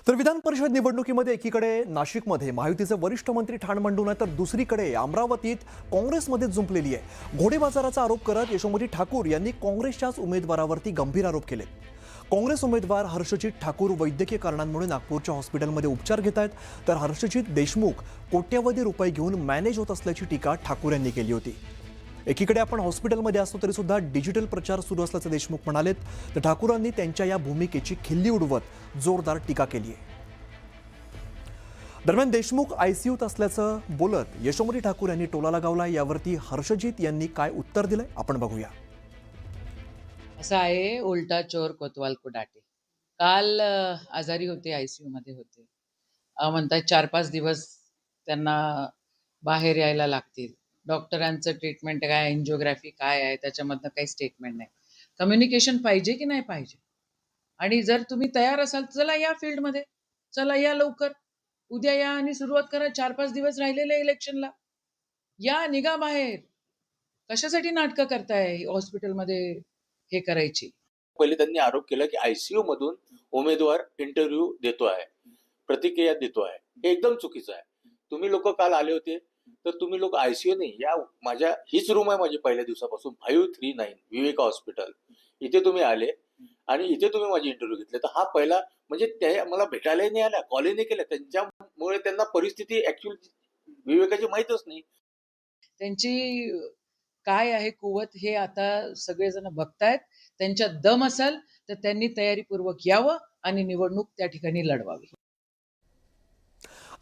तर विधान परिषद निवडणुकीमध्ये एकीकडे नाशिकमध्ये महायुतीचे वरिष्ठ मंत्री ठाण मांडून आहे, तर दुसरीकडे अमरावतीत काँग्रेसमध्ये जुंपलेली आहे. घोडेबाजाराचा आरोप करत यशोमती ठाकूर यांनी काँग्रेसच्याच उमेदवारावरती गंभीर आरोप केले. काँग्रेस उमेदवार हर्षजित ठाकूर वैद्यकीय कारणांमुळे नागपूरच्या हॉस्पिटलमध्ये उपचार घेत आहेत, तर हर्षजित देशमुख कोट्यवधी रुपये घेऊन मॅनेज होत असल्याची टीका ठाकूर यांनी केली होती. एकीकडे आपण हॉस्पिटलमध्ये असतो तरी सुद्धा डिजिटल प्रचार सुरू असल्याचे देशमुख म्हणालेत, तर ठाकूरांनी त्यांच्या या भूमिकेची खिल्ली उडवत जोरदार टीका केली आहे. दरम्यान देशमुख आयसीयूत असल्याचं बोलत यशोमती ठाकूर यांनी टोला लगावला. यावरती हर्षजित यांनी काय उत्तर दिलंय आपण बघूया. असं आहे, उलटा चोर कोतवाल को डाटे. काल आजारी होते, आयसीयू मध्ये होते. म्हणतात 4-5 दिवस त्यांना बाहेर यायला लागतील. डॉक्टरांचं ट्रीटमेंट काय, एन्जिओग्राफी काय आहे, त्याच्यामधनं काही स्टेटमेंट नाही. कम्युनिकेशन पाहिजे की नाही पाहिजे? आणि जर तुम्ही तयार असाल, चला या फील्डमध्ये, चला या लवकर, उद्या या आणि सुरुवात करा. 4-5 दिवस राहिलेले इलेक्शनला, या, निघा बाहेर. कशासाठी नाटकं करताय हॉस्पिटलमध्ये हे करायची? पहिले त्यांनी आरोप केला की आयसीयू मधून उमेदवार इंटरव्ह्यू देतो आहे, प्रतिक्रिया देतो आहे. हे एकदम चुकीचं आहे. तुम्ही लोक काल आले होते, तर तुम्ही लोक आयसीयू नाही, या माझ्या हीच रूम आहे माझी पहिल्या दिवसापासून 539 विवेका हॉस्पिटल, इथे तुम्ही आले आणि इथे तुम्ही माझी इंटरव्ह्यू घेतले. तर हा पहिला म्हणजे ते मला भेटायलाही नाही आल्या, कॉलही नाही केल्या. त्यांच्यामुळे त्यांना परिस्थिती ऍक्च्युअली विवेकाची माहीतच नाही. त्यांची काय आहे कुवत हे आता सगळेजण बघतायत. त्यांच्यात दम असेल तर त्यांनी तयारीपूर्वक यावं आणि निवडणूक त्या ठिकाणी लढवावी.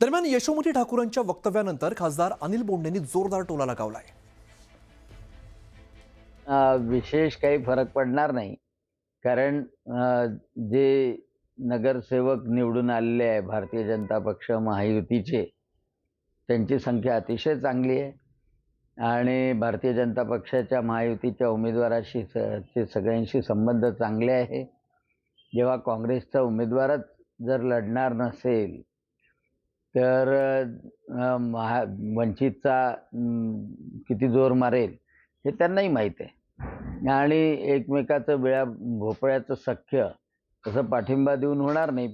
दरम्यान यशोमती ठाकूरांच्या वक्तव्यानंतर खासदार अनिल बोंडेंनी जोरदार टोला लगावलाय. विशेष काही फरक पडणार नाही, कारण जे नगरसेवक निवडून आलेले आहे भारतीय जनता पक्ष महायुतीचे, त्यांची संख्या अतिशय चांगली आहे आणि भारतीय जनता पक्षाच्या महायुतीच्या उमेदवाराशी चे सगळ्यांशी संबंध चांगले आहे. जेव्हा काँग्रेसचा उमेदवारच जर लढणार नसेल तर वंचितचा किती जोर मारेल हे त्यांनाही माहीत आहे आणि एकमेकाचं भोपळ्याचं सख्य तसं पाठिंबा देऊन होणार नाही.